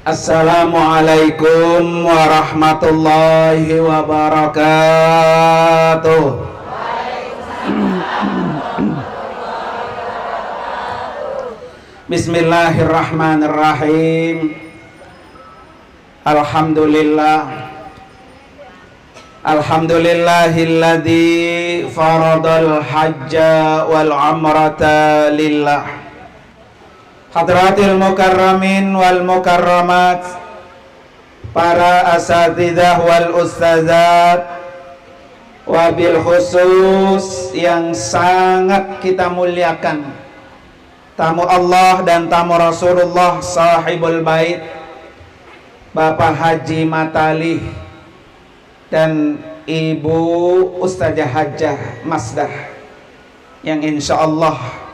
Assalamualaikum warahmatullahi wabarakatuh. Bismillahirrahmanirrahim. Alhamdulillahilladzi faradal hajja wal umrata lillah. Hadratil mukarramin wal mukarramat, para asatidzah wal ustazat, wabil khusus yang sangat kita muliakan, tamu Allah dan tamu Rasulullah sahibul bait, Bapak Haji Matali dan Ibu Ustazah Hajjah Masdah yang insya Allah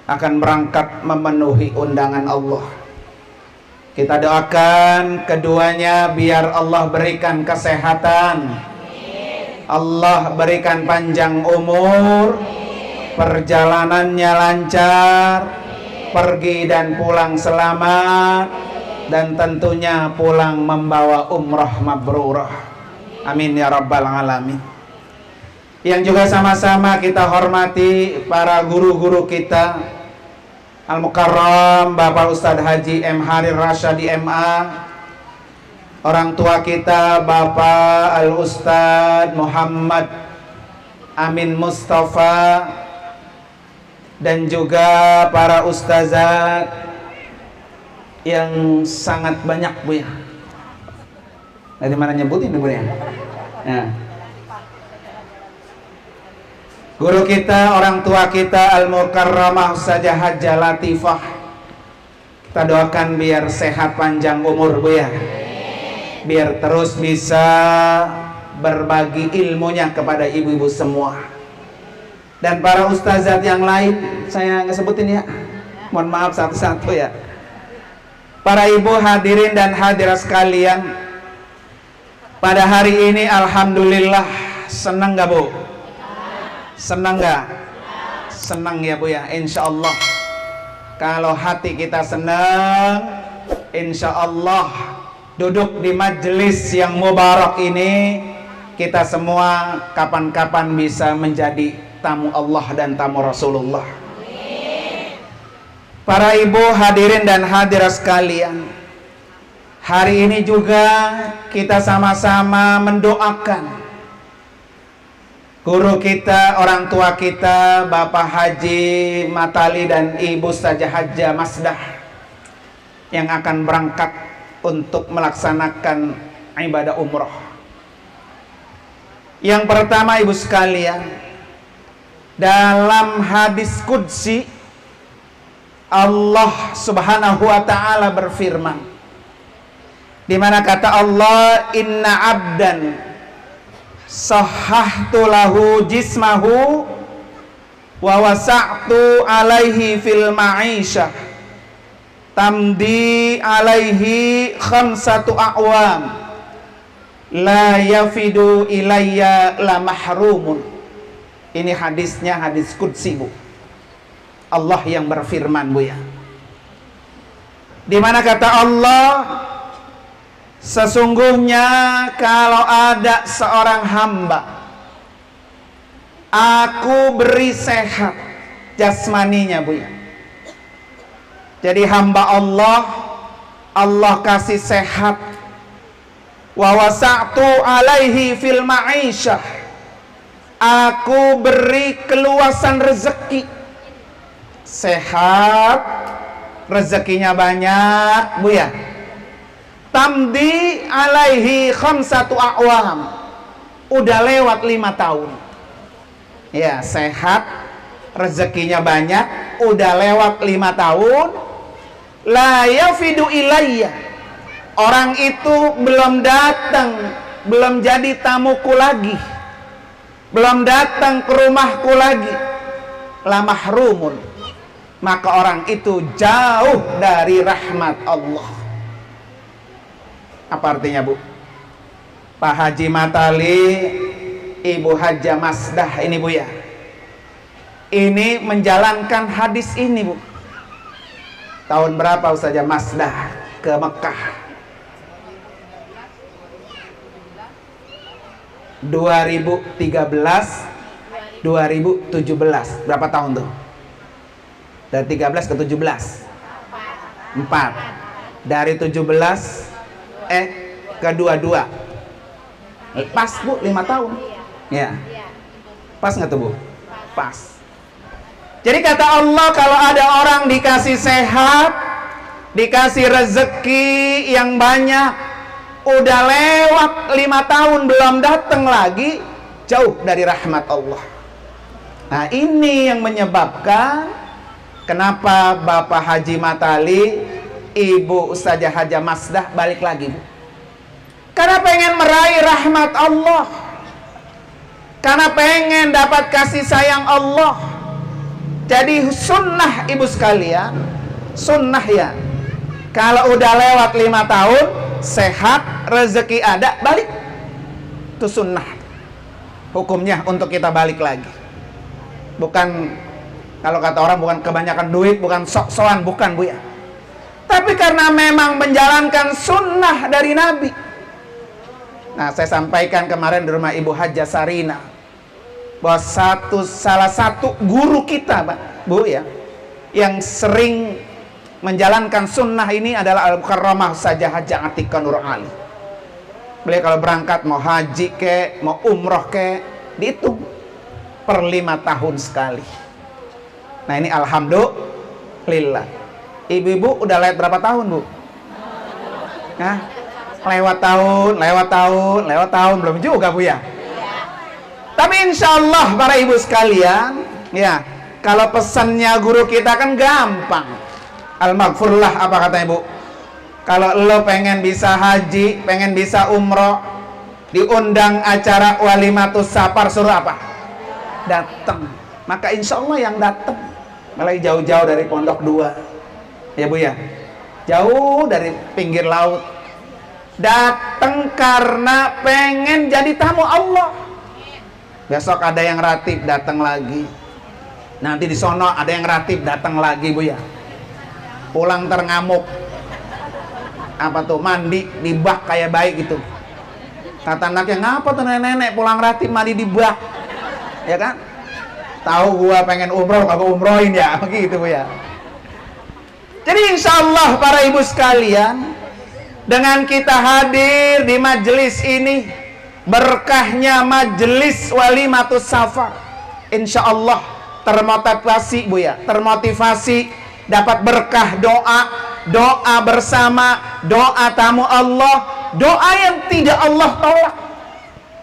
akan berangkat memenuhi undangan Allah. Kita doakan keduanya biar Allah berikan kesehatan, Allah berikan panjang umur, perjalanannya lancar, pergi dan pulang selamat, dan tentunya pulang membawa umrah mabrurah. Amin ya rabbal alamin. Yang juga sama-sama kita hormati para guru-guru kita, Al-Mukarram Bapak Ustadz Haji M. Harir Rasyadi MA, orang tua kita Bapak Al-Ustadz Muhammad Amin Mustafa, dan juga para ustazat yang sangat banyak Bu ya. Dari mana nyebutin Bu ya? Nah, guru kita, orang tua kita Al-Mukarramah Ustazah Hajjah Latifah, kita doakan biar sehat panjang umur Bu ya, biar terus bisa berbagi ilmunya kepada ibu-ibu semua. Dan para ustazat yang lain saya nggak sebutin ya, mohon maaf satu-satu ya. Para ibu hadirin dan hadirat sekalian, pada hari ini alhamdulillah, senang gak Bu? Senang gak? Senang ya Bu ya, insya Allah. Kalau hati kita senang, insya Allah duduk di majelis yang mubarak ini, kita semua kapan-kapan bisa menjadi tamu Allah dan tamu Rasulullah. Para ibu hadirin dan hadirat sekalian, hari ini juga kita sama-sama mendoakan guru kita, orang tua kita Bapak Haji Matali dan Ibu Ustazah Hajjah Masdah yang akan berangkat untuk melaksanakan ibadah umroh. Yang pertama ibu sekalian, dalam hadis qudsi Allah Subhanahu wa ta'ala berfirman, di mana kata Allah, inna abdan sahhahtu lahu jismahu wa wasa'tu alaihi fil ma'isyah tamdi alaihi khamsatu a'wam la yafidu ilayya la mahrumun. Ini hadisnya hadis qudsi Bu, Allah yang berfirman Bu ya, di mana kata Allah, sesungguhnya kalau ada seorang hamba aku beri sehat jasmaninya Bu ya. Jadi hamba Allah, Allah kasih sehat. Wa wasa'tu alaihi fil ma'isyah, aku beri keluasan rezeki. Sehat, rezekinya banyak Bu ya. Tamdi alaihi khamsatu a'wam, udah lewat 5 tahun ya, sehat, rezekinya banyak, udah lewat 5 tahun. La yafidu ilayya, orang itu belum datang, belum jadi tamuku lagi, belum datang ke rumahku lagi. La mahrumun, maka orang itu jauh dari rahmat Allah. Apa artinya Bu? Pak Haji Matali, Ibu Hajjah Masdah ini Bu ya, ini menjalankan hadis ini Bu. Tahun berapa Ustazah Masdah? ke Mekah. 2013 2017 berapa tahun tuh? Dari 13 ke 17 4. Dari 17 ke 22 pas Bu, 5 tahun ya. Pas nggak tuh Bu? Pas. Jadi kata Allah, kalau ada orang dikasih sehat, dikasih rezeki yang banyak, udah lewat 5 tahun belum datang lagi, jauh dari rahmat Allah. Nah ini yang menyebabkan kenapa Bapak Haji Matali, Ibu Ustazah Haja Masdah balik lagi Bu. Karena pengen meraih rahmat Allah, karena pengen dapat kasih sayang Allah. Jadi sunnah ibu sekalian, sunnah ya, kalau udah lewat 5 tahun sehat, rezeki ada, balik. Itu sunnah hukumnya untuk kita balik lagi. Bukan, kalau kata orang, bukan kebanyakan duit, bukan sok-sokan, bukan Bu ya. Tapi karena memang menjalankan sunnah dari Nabi. Nah saya sampaikan kemarin di rumah Ibu Haja Sarina, bahwa salah satu guru kita Bu ya, yang sering menjalankan sunnah ini adalah Al-Mukarramah Ustazah Haja Atikah Nur Ali. Beliau kalau berangkat mau haji ke, mau umroh ke, dihitung per 5 tahun sekali. Nah ini alhamdulillah. Ibu-ibu udah lewat berapa tahun Bu? Nah, lewat tahun belum juga Bu ya. Tapi insya Allah para ibu sekalian ya, kalau pesannya guru kita kan gampang. Al-Maghfurlah, apa katanya Bu? Kalau lo pengen bisa haji, pengen bisa umroh, diundang acara walimatus safar, suruh apa? Datang. Maka insya Allah yang datang malah jauh-jauh dari Pondok 2 ya Bu ya, jauh dari pinggir laut, datang karena pengen jadi tamu Allah. Besok ada yang ratib, datang lagi. Nanti di sono ada yang ratib, datang lagi Bu ya. Pulang terngamuk, apa tuh, mandi di bak kayak baik gitu. Kata anaknya, ngapa tuh nenek pulang ratib mandi di bak, ya kan? Tahu gua pengen umroh, kagak umrohin ya, begitu Bu ya. Jadi insya Allah para ibu sekalian, dengan kita hadir di majelis ini, berkahnya majelis walimatus safar, insya Allah termotivasi Bu ya, termotivasi dapat berkah doa bersama, doa tamu Allah, doa yang tidak Allah tolak.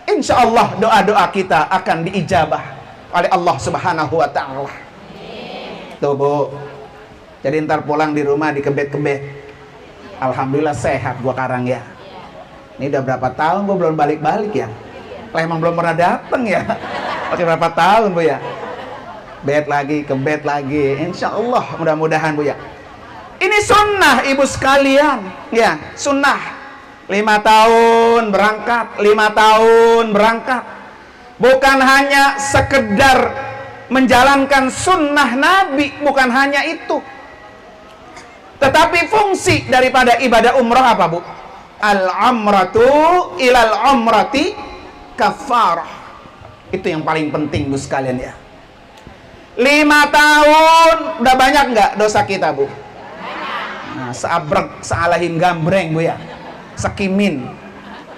Insya Allah doa-doa kita akan diijabah oleh Allah Subhanahu wa ta'ala. Tuh Bu, jadi ntar pulang di rumah dikebet-kebet, alhamdulillah sehat gua karang ya. Ini udah berapa tahun gua belum balik-balik ya. Lah emang belum pernah dateng ya. Oke, berapa tahun Bu ya. Bed lagi, kebet lagi. Insya Allah mudah-mudahan Bu ya. Ini sunnah ibu sekalian ya, sunnah. 5 tahun berangkat, 5 tahun berangkat. Bukan hanya sekedar menjalankan sunnah Nabi, bukan hanya itu. Tetapi fungsi daripada ibadah umrah apa Bu? Al-umratu ilal umrati kafarah. Itu yang paling penting Bu sekalian ya. 5 tahun udah banyak nggak dosa kita Bu? Nah, seabrek, sealahin gambreng Bu ya, sekimin.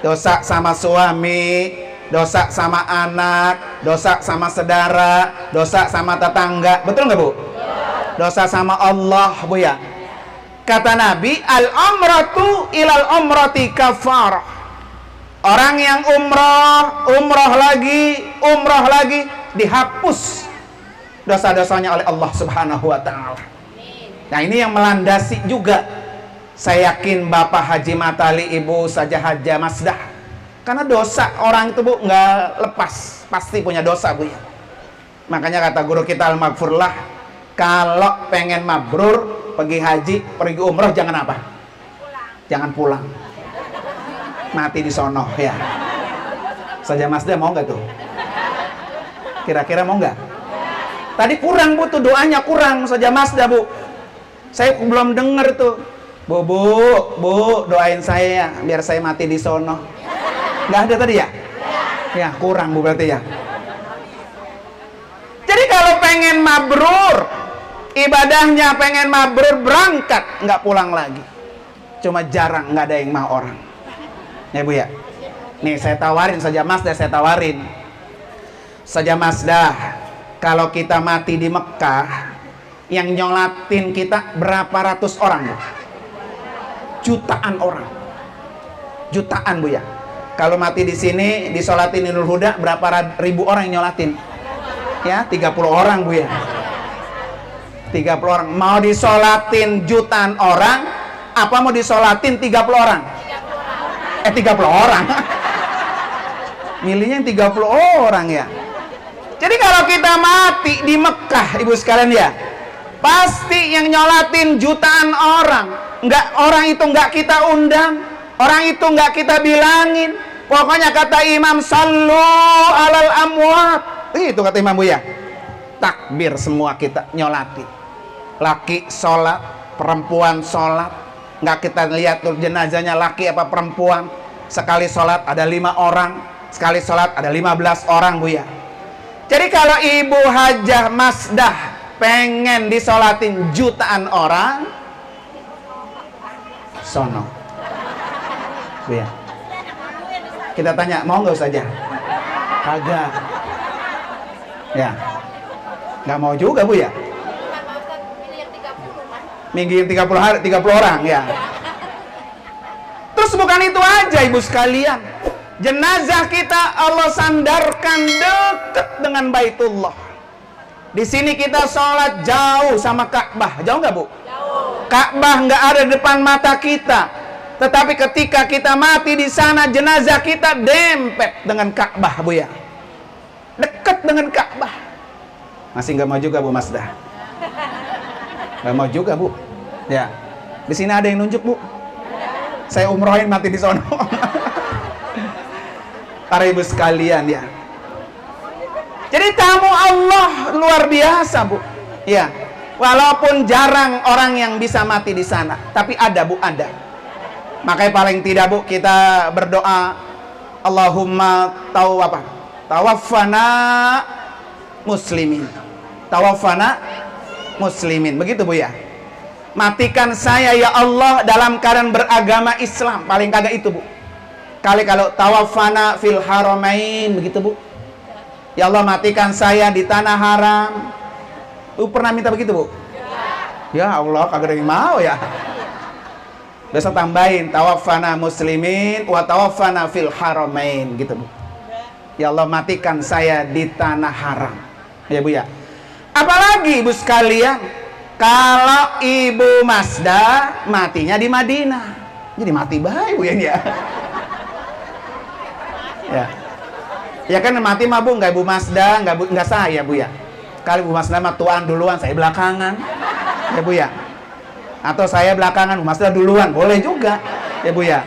Dosa sama suami, dosa sama anak, dosa sama saudara, dosa sama tetangga, betul nggak Bu? Dosa sama Allah Bu ya. Kata Nabi, al-umratu ilal umrati kafarah. Orang yang umroh lagi, dihapus dosa-dosanya oleh Allah Subhanahu wa ta'ala. Nah ini yang melandasi juga, saya yakin Bapak Haji Matali, Ibu Ustazah Haja Masdah, karena dosa orang itu Bu nggak lepas, pasti punya dosa Bu ya. Makanya kata guru kita Al-Maghfurlah, kalau pengen mabrur, pergi haji, pergi umroh, jangan apa? Jangan pulang, mati di sono ya. Ustazah Masdah mau nggak tuh? Kira-kira mau nggak? Tadi kurang Bu tuh doanya, kurang Ustazah Masdah Bu. Saya belum dengar tuh. Bu, doain saya ya, biar saya mati di sono. Nggak ada tadi ya? Ya, kurang Bu berarti ya. Jadi kalau pengen mabrur, ibadahnya pengen mabrur, berangkat, nggak pulang lagi. Cuma jarang, nggak ada yang mau orang. Ya Bu ya. Nih saya tawarin saja Mazda, saya tawarin. Saja Mazda, kalau kita mati di Mekah, yang nyolatin kita berapa ratus orang Bu? Jutaan orang. Jutaan Bu ya. Kalau mati di sini disolatin Nurul Huda berapa ribu orang yang nyolatin? Ya, 30 orang Bu ya. 30 orang. Mau disolatin jutaan orang apa mau disolatin 30 orang? 30 orang. Milihnya yang 30 orang ya. Jadi kalau kita mati di Mekah Ibu sekalian ya, pasti yang nyolatin jutaan orang. Orang itu nggak kita undang, orang itu nggak kita bilangin. Pokoknya kata Imam, sallu alal amwat. Itu kata Imam Bu ya. Takbir semua kita nyolati. Laki sholat, perempuan sholat. Nggak kita lihat tuh jenazahnya laki apa perempuan. Sekali sholat ada 5 orang, sekali sholat ada 15 orang Bu ya. Jadi kalau Ibu Hajah Mazdah pengen disolatin jutaan orang, sono Bu ya. Kita tanya, mau nggak saja? Kagak. Ya, nggak mau juga Bu ya. Mingguin 30 hari, 30 orang ya. Terus bukan itu aja Ibu sekalian, jenazah kita Allah sandarkan dekat dengan Baitullah. Di sini kita sholat jauh sama Ka'bah, jauh nggak Bu? Jauh. Ka'bah nggak ada depan mata kita. Tetapi ketika kita mati di sana, jenazah kita dempet dengan Ka'bah Bu ya. Dekat dengan Ka'bah. Masih nggak mau juga Bu Mazda? Nggak mau juga Bu? Ya. Di sini ada yang nunjuk Bu? Saya umrohin mati di sono. Para ibu sekalian ya. Jadi tamu Allah luar biasa Bu. Ya. Walaupun jarang orang yang bisa mati di sana, tapi ada Bu, ada. Makanya paling tidak Bu kita berdoa, Allahumma tawaffana muslimin. Tawaffana muslimin. Begitu Bu ya. Matikan saya ya Allah dalam keadaan beragama Islam. Paling kagak itu Bu. Kalau tawaffana fil haramain, begitu Bu. Ya Allah matikan saya di tanah haram. Lu pernah minta begitu Bu? Ya Allah kagak ada yang mau ya. Biasa tambahin tawaffana muslimin wa tawaffana fil haramain gitu Bu. Ya Allah matikan saya di tanah haram. Ya Bu ya. Apalagi Ibu sekalian, kalau Ibu Mazda matinya di Madinah. Jadi mati baik Bu ya. Ya. Ya kan mati mah Bu, nggak Ibu Mazda, nggak saya Bu ya. Kalau Ibu Mazda mah tuan duluan, saya belakangan. Ya Bu ya. Atau saya belakangan, Bu Mazda duluan, boleh juga. Ya Bu ya.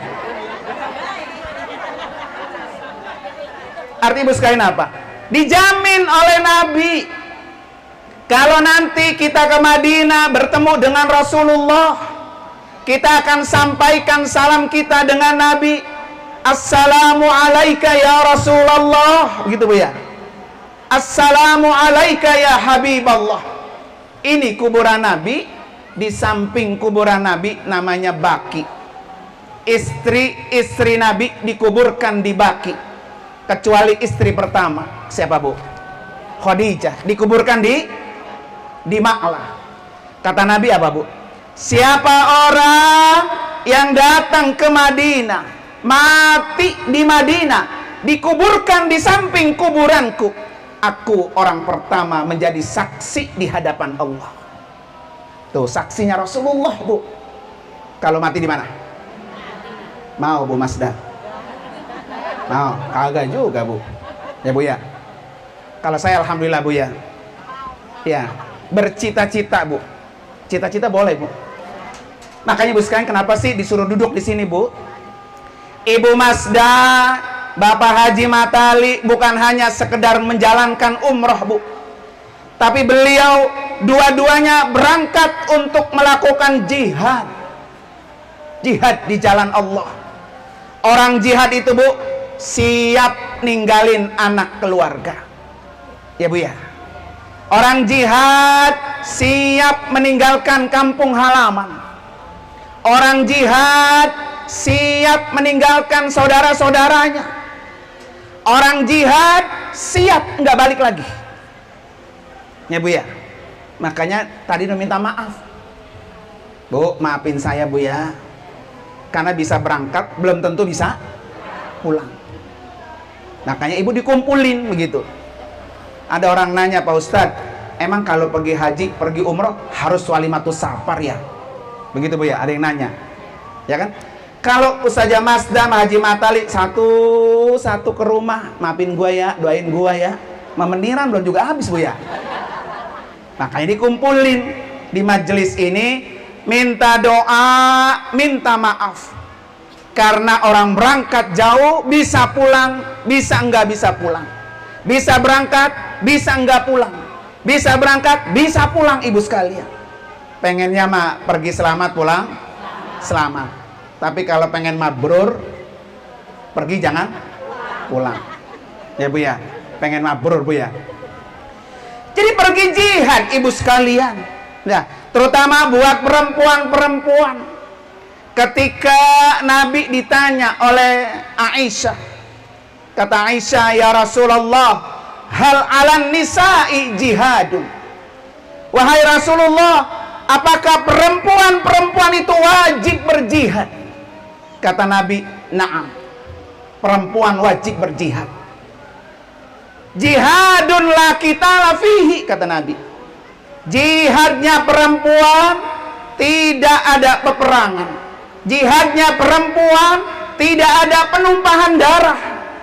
Arti Ibu sekalian apa? Dijamin oleh Nabi. Kalau nanti kita ke Madinah bertemu dengan Rasulullah, kita akan sampaikan salam kita dengan Nabi. Assalamu alaika ya Rasulullah, begitu Bu ya. Assalamu alaika ya Habiballah. Ini kuburan Nabi, di samping kuburan Nabi namanya Baki. Istri Nabi dikuburkan di Baki, kecuali istri pertama. Siapa Bu? Khadijah, dikuburkan di Ma'lah. Kata Nabi apa Bu? Siapa orang yang datang ke Madinah, mati di Madinah, dikuburkan di samping kuburanku, aku orang pertama menjadi saksi di hadapan Allah. Tuh saksinya Rasulullah Bu. Kalau mati di mana? Mau Bu Mazda? Mau? Kagak juga Bu. Ya Bu ya. Kalau saya alhamdulillah Bu ya. Ya, bercita-cita Bu. Cita-cita boleh Bu. Makanya Bu sekalian kenapa sih disuruh duduk di sini Bu? Ibu Mazda, Bapak Haji Matali bukan hanya sekedar menjalankan umroh Bu, tapi beliau dua-duanya berangkat untuk melakukan jihad. jihad di jalan Allah. Orang jihad itu Bu, siap ninggalin anak keluarga. Ya Bu ya. Orang jihad siap meninggalkan kampung halaman. Orang jihad siap meninggalkan saudara-saudaranya. Orang jihad siap nggak balik lagi. Ya Bu ya. Makanya tadi minta maaf. Bu, maafin saya Bu ya. Karena bisa berangkat belum tentu bisa pulang. Makanya ibu dikumpulin begitu. Ada orang nanya, Pak Ustadz, emang kalau pergi haji, pergi umroh harus walimatus safar ya? Begitu Bu ya, ada yang nanya. Ya kan? Kalau Ustazah Masda sama Haji Matali satu ke rumah, maafin gua ya, doain gua ya. Memeniran belum juga habis Bu ya. Makanya dikumpulin di majelis ini, minta doa, minta maaf. Karena orang berangkat jauh, bisa pulang, bisa enggak bisa pulang. Bisa berangkat, bisa enggak pulang. Bisa berangkat, bisa pulang ibu sekalian. Pengennya mah pergi selamat, pulang selamat. Tapi kalau pengen mabrur, pergi jangan pulang. Ya Bu ya, pengen mabrur Bu ya. Jadi pergi jihad ibu sekalian. Ya, terutama buat perempuan-perempuan. Ketika Nabi ditanya oleh Aisyah, kata Aisyah, ya Rasulullah, hal alan nisa'i jihadun. Wahai Rasulullah, apakah perempuan-perempuan itu wajib berjihad? Kata Nabi, na'am, perempuan wajib berjihad. Jihadun la qitala fihi, kata Nabi. Jihadnya perempuan tidak ada peperangan. Jihadnya perempuan tidak ada penumpahan darah.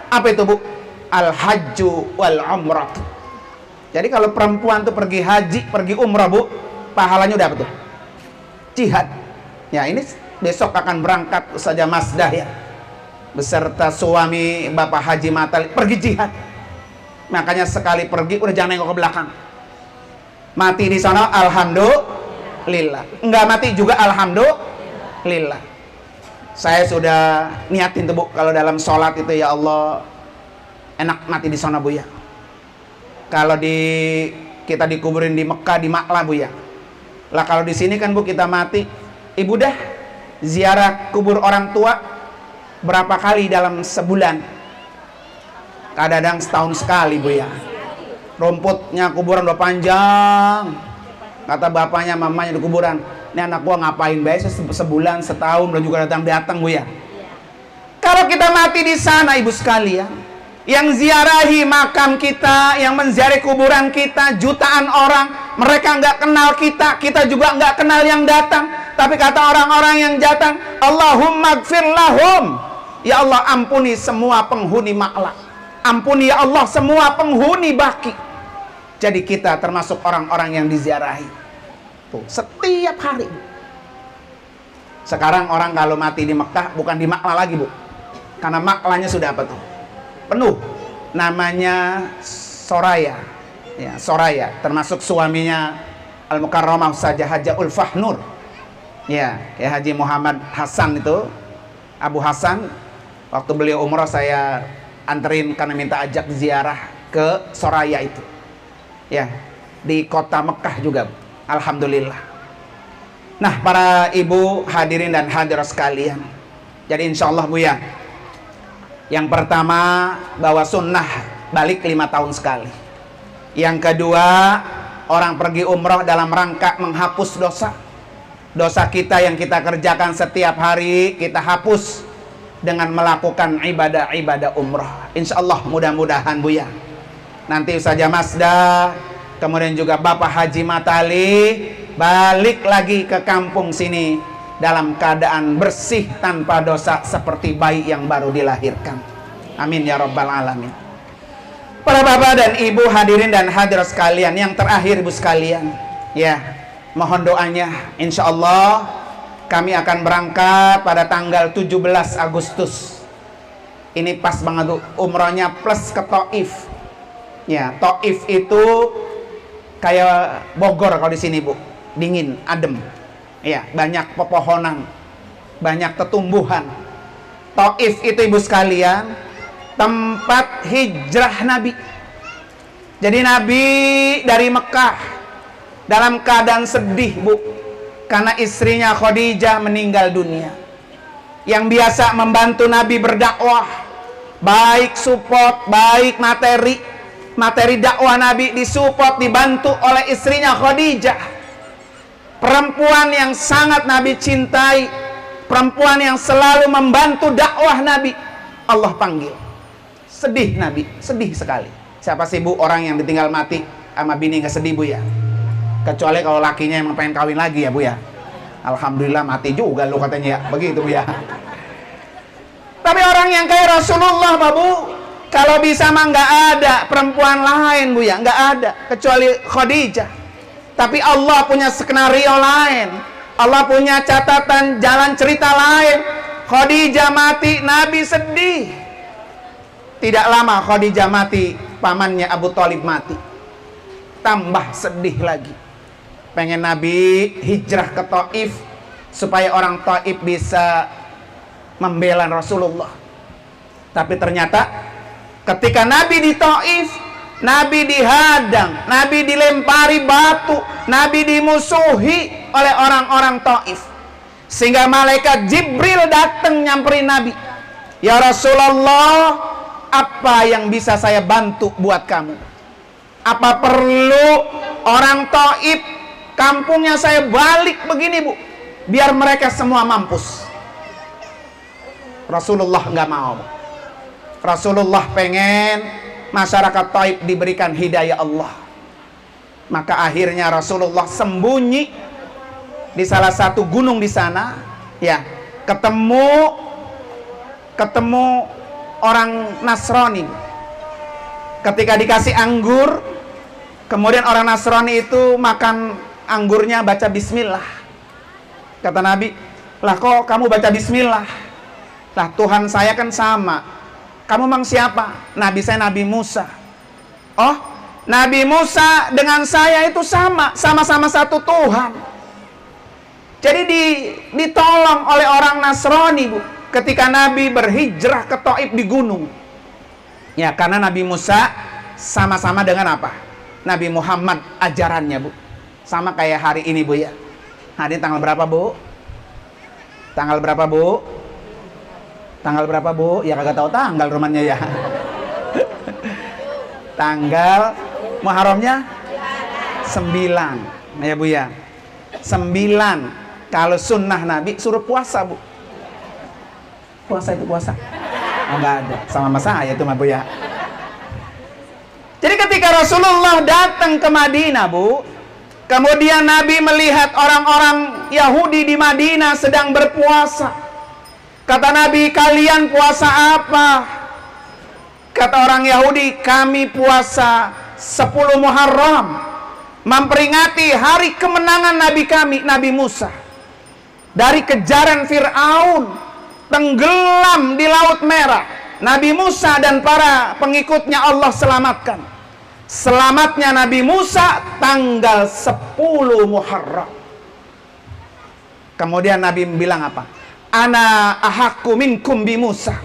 Apa itu Bu? Al-hajju wal umrah. Jadi kalau perempuan tuh pergi haji, pergi umrah Bu, pahalanya udah apa tuh? Jihad. Ya ini besok akan berangkat Ustazah Masdah ya, beserta suami Bapak Haji Matali pergi jihad. Makanya sekali pergi udah jangan nengok ke belakang. Mati di sana alhamdulillah, enggak mati juga alhamdulillah. Saya sudah niatin tuh Bu, kalau dalam sholat itu ya Allah, enak mati di sana Bu ya. Kalau kita dikuburin di Mekah, di Maklah Bu ya. Lah kalau di sini kan Bu kita mati, ibu dah ziarah kubur orang tua berapa kali dalam sebulan? Kadang-kadang setahun sekali Bu ya. Rumputnya kuburan udah panjang. Kata bapaknya, mamanya di kuburan, ini anak gua ngapain biasa sebulan, setahun belum juga datang Bu ya. Kalau kita mati di sana ibu sekalian, yang ziarahi makam kita, yang menziarahi kuburan kita jutaan orang, mereka nggak kenal kita, kita juga nggak kenal yang datang. Tapi kata orang-orang yang datang, Allahumma gfir lahum, ya Allah ampuni semua penghuni Maklah, ampuni ya Allah semua penghuni Baki. Jadi kita termasuk orang-orang yang diziarahi tuh, setiap hari. Sekarang orang kalau mati di Mekah bukan di Maklah lagi Bu, karena Maklahnya sudah apa tuh? Penuh. Namanya Soraya ya, Soraya, termasuk suaminya Al-Mukarramah Ustazah Hajah Ulfahnur ya, Haji Muhammad Hasan itu, Abu Hasan. Waktu beliau umrah saya anterin karena minta ajak ziarah ke Soraya itu ya, di kota Mekah juga Bu. Alhamdulillah. Nah para ibu hadirin dan hadirat sekalian, jadi insya Allah Bu ya, yang pertama bahwa sunnah balik 5 tahun sekali. Yang kedua, orang pergi umroh dalam rangka menghapus dosa. Dosa kita yang kita kerjakan setiap hari kita hapus dengan melakukan ibadah-ibadah umroh. Insya Allah mudah-mudahan Bu ya. Nanti Ustazah Masdah, kemudian juga Bapak Haji Matali balik lagi ke kampung sini dalam keadaan bersih tanpa dosa seperti bayi yang baru dilahirkan. Amin ya rabbal alamin. Para bapak dan ibu hadirin dan hadirat sekalian, yang terakhir ibu sekalian ya, mohon doanya. Insya Allah kami akan berangkat pada tanggal 17 Agustus. Ini pas banget umrohnya plus ke Taif ya. Taif itu kayak Bogor kalau di sini Bu, dingin, adem ya, banyak pepohonan. banyak tetumbuhan. Taif itu ibu sekalian tempat hijrah Nabi. Jadi Nabi dari Mekah dalam keadaan sedih, Bu, karena istrinya Khadijah meninggal dunia. Yang biasa membantu Nabi berdakwah, baik support, baik materi dakwah Nabi disupport, dibantu oleh istrinya Khadijah, perempuan yang sangat Nabi cintai, perempuan yang selalu membantu dakwah Nabi. Allah panggil, sedih Nabi, sedih sekali. Siapa sih, Bu, orang yang ditinggal mati sama bini nggak sedih, Bu, ya? Kecuali kalau lakinya emang pengen kawin lagi, ya, Bu, ya. Alhamdulillah mati juga lu katanya, ya. Begitu, Bu, ya. Tapi orang yang kayak Rasulullah, Bu, kalau bisa mah nggak ada perempuan lain, Bu, ya, nggak ada kecuali Khadijah. Tapi Allah punya skenario lain, Allah punya catatan jalan cerita lain. Khadijah mati, Nabi sedih. Tidak lama Khadijah mati, pamannya Abu Thalib mati, tambah sedih lagi. Pengen Nabi hijrah ke Taif supaya orang Taif bisa membela Rasulullah. Tapi ternyata ketika Nabi di Taif, Nabi dihadang, Nabi dilempari batu, Nabi dimusuhi oleh orang-orang Taif. Sehingga malaikat Jibril datang nyamperin Nabi. Ya Rasulullah, apa yang bisa saya bantu buat kamu? Apa perlu orang Taif kampungnya saya balik begini, Bu, biar mereka semua mampus? Rasulullah nggak mau. Rasulullah pengen masyarakat Taif diberikan hidayah Allah. Maka akhirnya Rasulullah sembunyi di salah satu gunung di sana, ya, ketemu orang Nasrani. Ketika dikasih anggur, kemudian orang Nasrani itu makan anggurnya baca bismillah. Kata Nabi, lah kok kamu baca bismillah? Lah Tuhan saya kan sama. Kamu memang siapa? Nabi saya Nabi Musa. Oh, Nabi Musa dengan saya itu sama-sama satu Tuhan. Jadi ditolong oleh orang Nasrani, Bu, ketika Nabi berhijrah ke Taif di gunung. Ya, karena Nabi Musa sama-sama dengan apa? Nabi Muhammad ajarannya, Bu. Sama kayak hari ini, Bu, ya. Hari tanggal berapa, Bu? Tanggal berapa, Bu? Tanggal berapa, Bu? Ya kagak tahu tanggal rumahnya, ya. Tanggal Muharramnya 9. Ya, Bu, ya. 9. Kalau sunnah Nabi suruh puasa, Bu. Puasa itu puasa? Oh, enggak ada. Sama masa saya itu, Bu, ya. Jadi ketika Rasulullah datang ke Madinah, Bu, kemudian Nabi melihat orang-orang Yahudi di Madinah sedang berpuasa. Kata Nabi, kalian puasa apa? Kata orang Yahudi, kami puasa 10 Muharram, memperingati hari kemenangan Nabi kami, Nabi Musa, dari kejaran Fir'aun, tenggelam di Laut Merah. Nabi Musa dan para pengikutnya Allah selamatkan. Selamatnya Nabi Musa tanggal 10 Muharram. Kemudian Nabi bilang apa? Ana ahaqqu minkum bi Musa.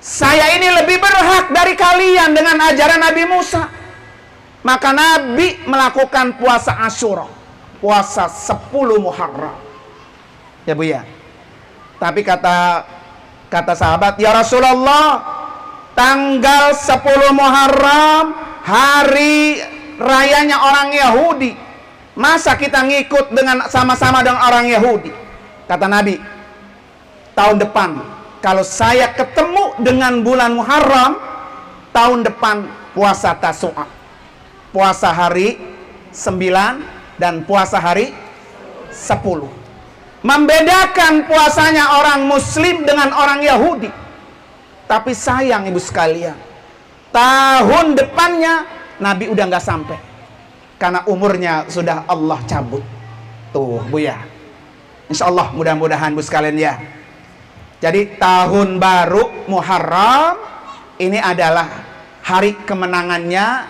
Saya ini lebih berhak dari kalian dengan ajaran Nabi Musa. Maka Nabi melakukan puasa Asyura, puasa 10 Muharram. Ya, Bu, ya. Tapi kata sahabat, ya Rasulullah, tanggal 10 Muharram hari rayanya orang Yahudi, masa kita ngikut dengan sama-sama dengan orang Yahudi? Kata Nabi, tahun depan kalau saya ketemu dengan bulan Muharram, tahun depan puasa Tasu'a, puasa hari 9 dan puasa hari 10. Membedakan puasanya orang Muslim dengan orang Yahudi. Tapi sayang, ibu sekalian, tahun depannya Nabi udah nggak sampai, karena umurnya sudah Allah cabut. Tuh, Bu, ya. Insya Allah mudah-mudahan, Bu sekalian, ya. Jadi tahun baru Muharram ini adalah hari kemenangannya,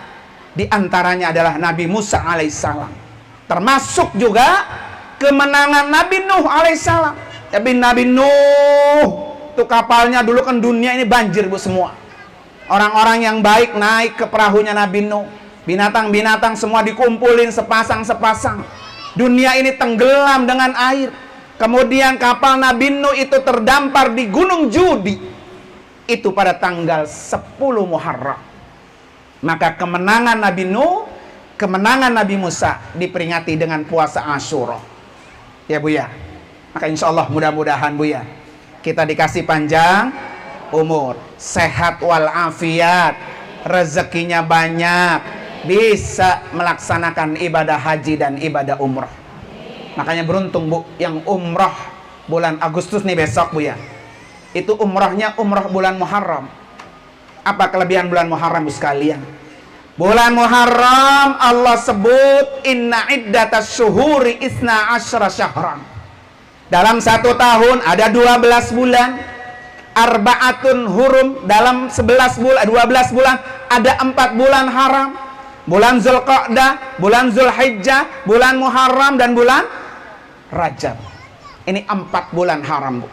diantaranya adalah Nabi Musa alaihissalam. Termasuk juga kemenangan Nabi Nuh alaihissalam. Nabi Nuh itu kapalnya dulu kan dunia ini banjir bu semua. Orang-orang yang baik naik ke perahunya Nabi Nuh. Binatang-binatang semua dikumpulin sepasang-sepasang. Dunia ini tenggelam dengan air. Kemudian kapal Nabi Nuh itu terdampar di Gunung Judi. Itu pada tanggal 10 Muharram. Maka kemenangan Nabi Nuh, kemenangan Nabi Musa diperingati dengan puasa Asyura. Ya bu ya. Maka insya Allah mudah-mudahan bu ya, kita dikasih panjang umur, sehat walafiat, rezekinya banyak, bisa melaksanakan ibadah haji dan ibadah umrah. Makanya beruntung bu, yang umrah bulan Agustus nih besok bu ya, itu umrahnya umrah bulan Muharram. Apa kelebihan bulan Muharram bu sekalian? Bulan Muharram Allah sebut inna iddatas syuhuri isna asyra syahran. Dalam 1 tahun ada 12 bulan. Arba'atun hurum, dalam 11 bulan, 12 bulan ada 4 bulan haram. Bulan Zulqa'dah, bulan Zulhijjah, bulan Muharram, dan bulan Rajab. Ini 4 bulan haram bu.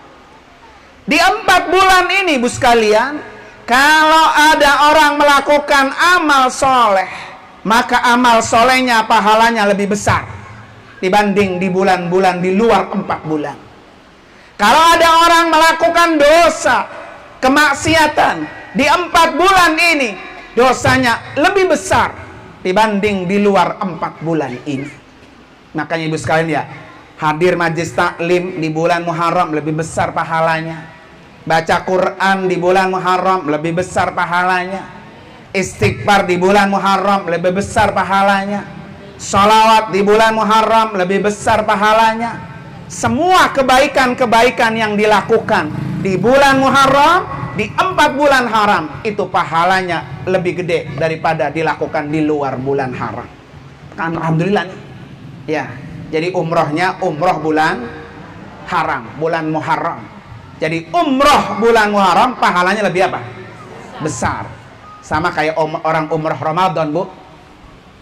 Di 4 bulan ini bu sekalian, kalau ada orang melakukan amal soleh, maka amal solehnya pahalanya lebih besar dibanding di bulan-bulan di luar 4 bulan. Kalau ada orang melakukan dosa, kemaksiatan di 4 bulan ini, dosanya lebih besar dibanding di luar 4 bulan ini. Makanya ibu sekalian ya, hadir majlis taklim di bulan Muharram lebih besar pahalanya. Baca Quran di bulan Muharram lebih besar pahalanya. Istighfar di bulan Muharram lebih besar pahalanya. Sholawat di bulan Muharram lebih besar pahalanya. Semua kebaikan-kebaikan yang dilakukan di bulan Muharram, di 4 bulan haram, itu pahalanya lebih gede daripada dilakukan di luar bulan haram. Kan alhamdulillah nih. Ya, jadi umrohnya umroh bulan haram, bulan Muharram. Jadi umroh bulan Muharram pahalanya lebih apa? Besar. Sama kayak orang umroh Ramadan bu.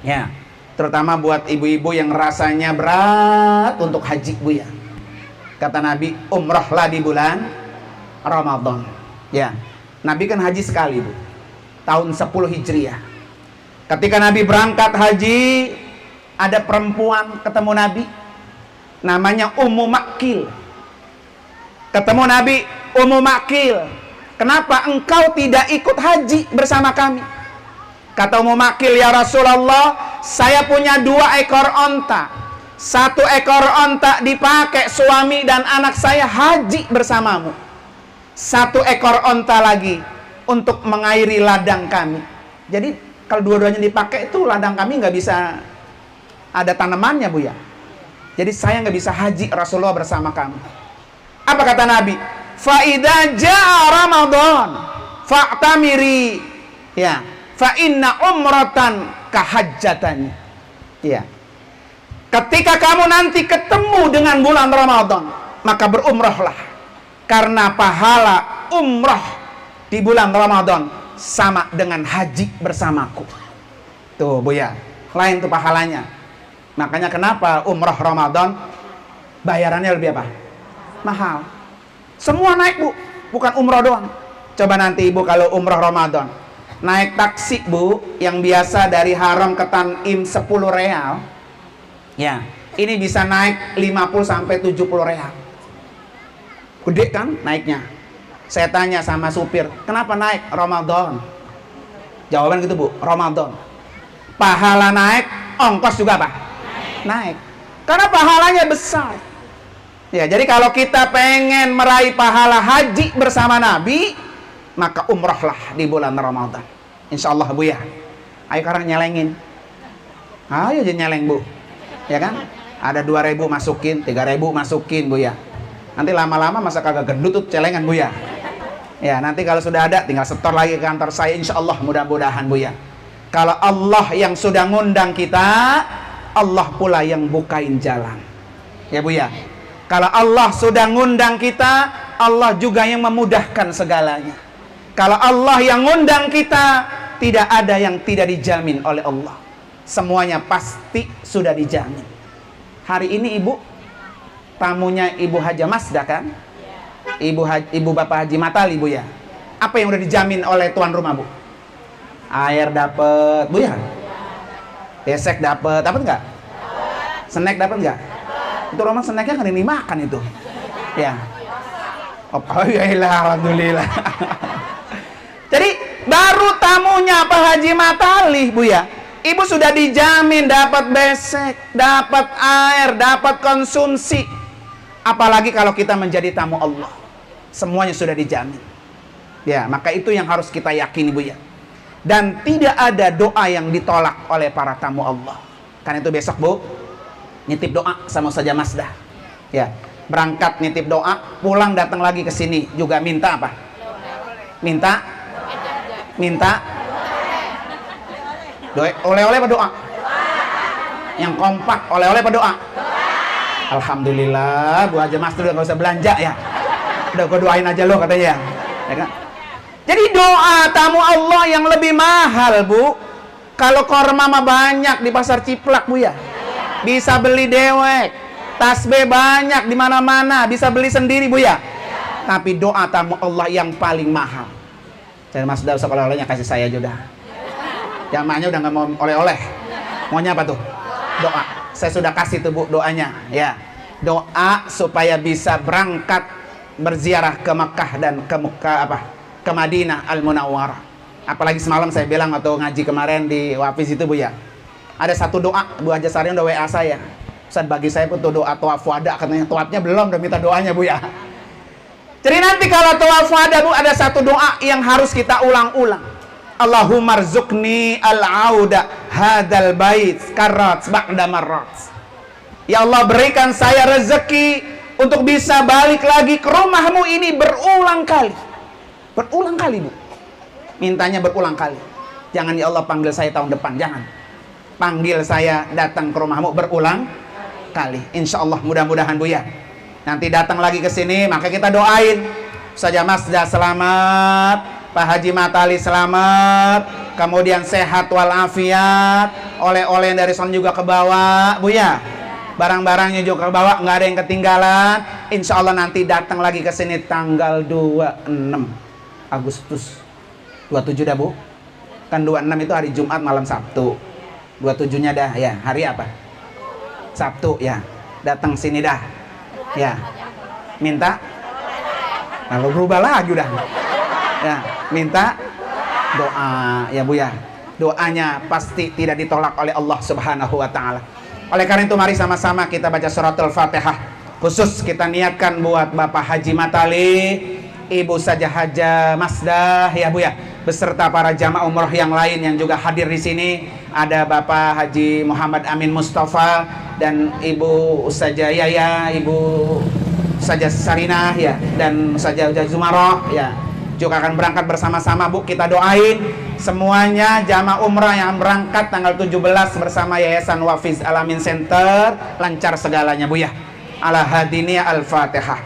Ya, terutama buat ibu-ibu yang rasanya berat untuk haji bu ya. Kata Nabi, umrohlah di bulan Ramadan. Ya, Nabi kan haji sekali bu, tahun 10 Hijriah. Ketika Nabi berangkat haji, ada perempuan ketemu Nabi, namanya Ummu Makil. Ketemu Nabi, Ummu Makil, kenapa engkau tidak ikut haji bersama kami? Kata Ummu Makil, ya Rasulullah, saya punya 2 ekor onta. 1 ekor onta dipakai suami dan anak saya haji bersamamu. 1 ekor onta lagi untuk mengairi ladang kami. Jadi kalau dua-duanya dipakai itu ladang kami nggak bisa ada tanamannya bu ya. Jadi saya nggak bisa haji Rasulullah bersama kamu. Apa kata Nabi? Fa idza jaa Ramadan fa'tamiri. Ya, fa inna umratan kahajjatan. Ya. Ketika kamu nanti ketemu dengan bulan Ramadan, maka berumrahlah. Karena pahala umrah di bulan Ramadan sama dengan haji bersamaku. Tuh bu ya, lain tuh pahalanya. Makanya kenapa umrah Ramadan bayarannya lebih apa? Mahal. Semua naik bu, bukan umrah doang. Coba nanti ibu kalau umrah Ramadan naik taksi bu, yang biasa dari Haram ke Tanim 10 real, ya ini bisa naik 50 sampai 70 real. Gede kan naiknya. Saya tanya sama supir, kenapa naik? Ramadan. Jawaban gitu bu, Ramadan. Pahala naik, ongkos juga apa? Naik. Karena pahalanya besar. Ya, jadi kalau kita pengen meraih pahala haji bersama Nabi, maka umrahlah di bulan Ramadan. Insya Allah bu ya. Ayo sekarang nyelengin. Ayo aja nyeleng bu. Ya kan? Ada 2.000 masukin, 3.000 masukin bu ya. Nanti lama-lama masa kagak gendut tuh celengan bu ya. Ya nanti kalau sudah ada tinggal setor lagi ke kantor saya, insya Allah mudah-mudahan bu ya. Kalau Allah yang sudah ngundang kita, Allah pula yang bukain jalan. Ya bu ya. Kalau Allah sudah ngundang kita, Allah juga yang memudahkan segalanya. Kalau Allah yang ngundang kita, tidak ada yang tidak dijamin oleh Allah. Semuanya pasti sudah dijamin. Hari ini ibu tamunya Ibu Haja Masda kan? Ibu Bapak Haji Matali Bu ya. Apa yang udah dijamin oleh tuan rumah Bu? Air dapet Bu ya? Besek dapet nggak? Snack dapet nggak? Itu Roman snacknya kan ini makan itu. Ya. Oh ya alhamdulillah. Jadi baru tamunya Pak Haji Matali Bu ya. Ibu sudah dijamin dapat besek, dapat air, dapat konsumsi. Apalagi kalau kita menjadi tamu Allah. Semuanya sudah dijamin. Ya, maka itu yang harus kita yakini Bu ya. Dan tidak ada doa yang ditolak oleh para tamu Allah. Karena itu besok Bu, nitip doa sama Ustazah Masda. Ya, berangkat nitip doa, pulang datang lagi ke sini juga minta apa? Minta oleh-oleh apa doa? Yang kompak, oleh-oleh apa doa? Alhamdulillah, Bu Haja Mas udah gak usah belanja ya. Udah gue doain aja lo katanya. Ya kan? Jadi doa tamu Allah yang lebih mahal Bu. Kalau korma mah banyak di pasar Ciplak Bu ya. Bisa beli dewek. Tasbih banyak di mana-mana, bisa beli sendiri Bu ya. Tapi doa tamu Allah yang paling mahal. Saya Mas udah usah oleh-olehnya kasih saya juga. Jamaahnya udah nggak mau oleh-oleh. Maunya apa tuh? Doa. Saya sudah kasih tuh Bu doanya ya. Doa supaya bisa berangkat berziarah ke Mekah dan ke Madinah Al-Munawwarah. Apalagi semalam saya bilang atau ngaji kemarin di Wafis itu Bu ya. Ada satu doa Bu Haja Sari udah WA saya. Ustaz bagi saya pun tuh doa tawaf wada, katanya tawafnya belum, udah minta doanya Bu ya. Jadi nanti kalau tawaf wada Bu ada satu doa yang harus kita ulang-ulang. Allahumma rzuqni al-auda hadal bait karrat ba'da marrat. Ya Allah berikan saya rezeki untuk bisa balik lagi ke rumahmu ini berulang kali. Berulang kali Bu. Mintanya berulang kali. Jangan ya Allah panggil saya tahun depan, jangan. Panggil saya datang ke rumahmu berulang kali. Insya Allah mudah-mudahan Bu ya. Nanti datang lagi ke sini maka kita doain Ustazah Masda selamat, Pak Haji Matali selamat, kemudian sehat walafiat, oleh-oleh dari son juga ke bawah Bu ya, barang-barangnya juga ke bawah, nggak ada yang ketinggalan. Insya Allah nanti datang lagi ke sini tanggal 26 Agustus 27 dah Bu, kan 26 itu hari Jumat malam Sabtu, 27-nya dah ya, hari apa? Sabtu ya, datang sini dah ya, minta lalu berubah lagi udah ya, minta doa ya Bu ya. Doanya pasti tidak ditolak oleh Allah Subhanahu wa taala. Oleh karena itu mari sama-sama kita baca suratul Fatihah. Khusus kita niatkan buat Bapak Haji Matali, Ibu Ustazah Haja Masda ya Bu ya, beserta para jamaah umroh yang lain yang juga hadir di sini. Ada Bapak Haji Muhammad Amin Mustafa dan Ibu Ustazah Yaya, Ibu Ustazah Sarinah ya, dan Ustazah Zumaroh ya, juga akan berangkat bersama-sama Bu. Kita doain semuanya jamaah umrah yang berangkat tanggal 17 bersama Yayasan Wafiz Alamin Center lancar segalanya Bu ya. Ala hadiniya al-Fatihah.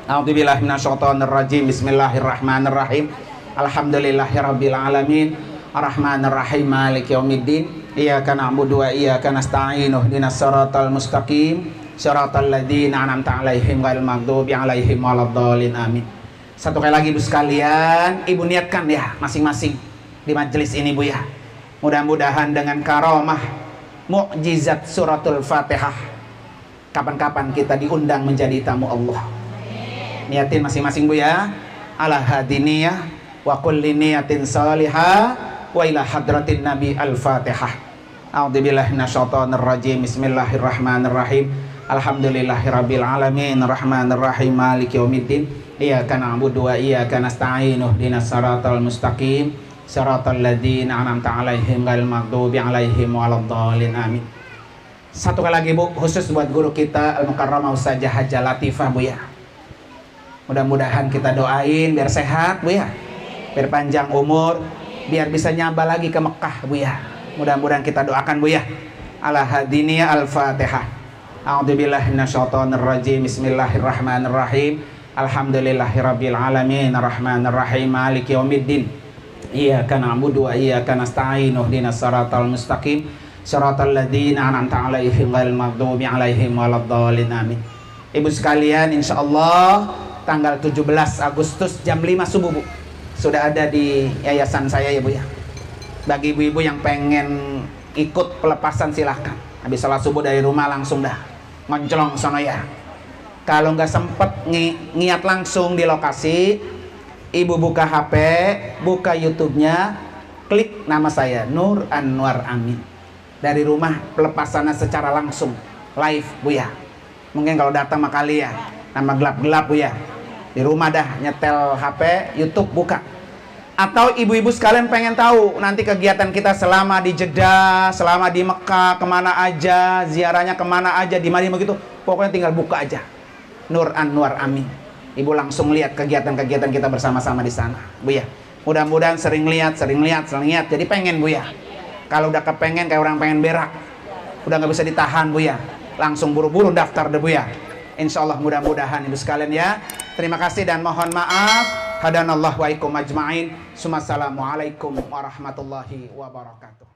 A'udzubillahi minasyaitonirrajim. Bismillahirrahmanirrahim. Alhamdulillahirabbil alamin. Arrahmanirrahim. Maliki yaumiddin. Iyyaka na'budu wa iyyaka nasta'in. Ihdinas siratal mustaqim. Siratal ladzina an'amta 'alaihim ghairil maghdubi 'alaihim waladdallin. Amin. Satu kali lagi Bu sekalian, Ibu niatkan ya masing-masing di majelis ini Bu ya. Mudah-mudahan dengan karomah mukjizat suratul Fatihah, kapan-kapan kita diundang menjadi tamu Allah. Niatin masing-masing Bu ya. Ala hadiniyah wa kulli niyatin salihah wa ila hadratin Nabi al-Fatihah. A'udzubillahi minasyaitonir rajim. Bismillahirrahmanirrahim. Alhamdulillahirabbil alamin. Arrahmanirrahim. Maliki yaumiddin. Iyyaka na'budu wa iyyaka nasta'in. Ihdinas siratal mustaqim. Siratal ladzina an'amta 'alaihim ghairil maghdubi 'alaihim waladdallin. Amin. Satu kali lagi Bu, khusus buat guru kita Al-Mukarramah Ustazah Haja Latifah Bu ya. Mudah-mudahan kita doain biar sehat Bu ya, biar panjang umur, biar bisa nyaba lagi ke Mekah Bu ya. Mudah-mudahan kita doakan Bu ya. Ala hadiniya al-Fatihah. A'udzubillahi minasyaitonir rajim. Bismillahirrahmanirrahim. Alhamdulillahirabbil alamin. Arrahmanirrahim. Maliki yaumiddin. Iyyaka na'budu wa iyyaka nasta'in. Ihdinas siratal mustaqim. Siratal ladzina an'amta 'alaihim ghairil maghdubi 'alaihim waladdallin. Amin. Ibu sekalian, insya Allah tanggal 17 Agustus jam 5 subuh Bu, sudah ada di yayasan saya ya Bu ya. Bagi ibu-ibu yang pengen ikut pelepasan silahkan. Habis salat subuh dari rumah langsung dah ngonclong sono ya. Kalau nggak sempet ngiat langsung di lokasi, ibu buka HP, buka YouTube-nya, klik nama saya Nur Anwar Amin. Dari rumah pelepasannya secara langsung live Bu ya. Mungkin kalau datang sama kali ya, nama gelap-gelap Bu ya. Di rumah dah nyetel HP, YouTube buka. Atau ibu-ibu sekalian pengen tahu nanti kegiatan kita selama di Jeddah, selama di Mekah, kemana aja, ziarahnya kemana aja, di mana begitu, pokoknya tinggal buka aja Nur Anwar Amin. Ibu langsung lihat kegiatan-kegiatan kita bersama-sama di sana Bu ya. Mudah-mudahan sering lihat, jadi pengen Bu ya. Kalau udah kepengen kayak orang pengen berak, udah nggak bisa ditahan Bu ya, langsung buru-buru daftar deh Bu ya. Insya Allah mudah-mudahan ibu sekalian ya. Terima kasih dan mohon maaf. Hadanallahu wa ikum ajma'in. Assalamualaikum warahmatullahi wabarakatuh.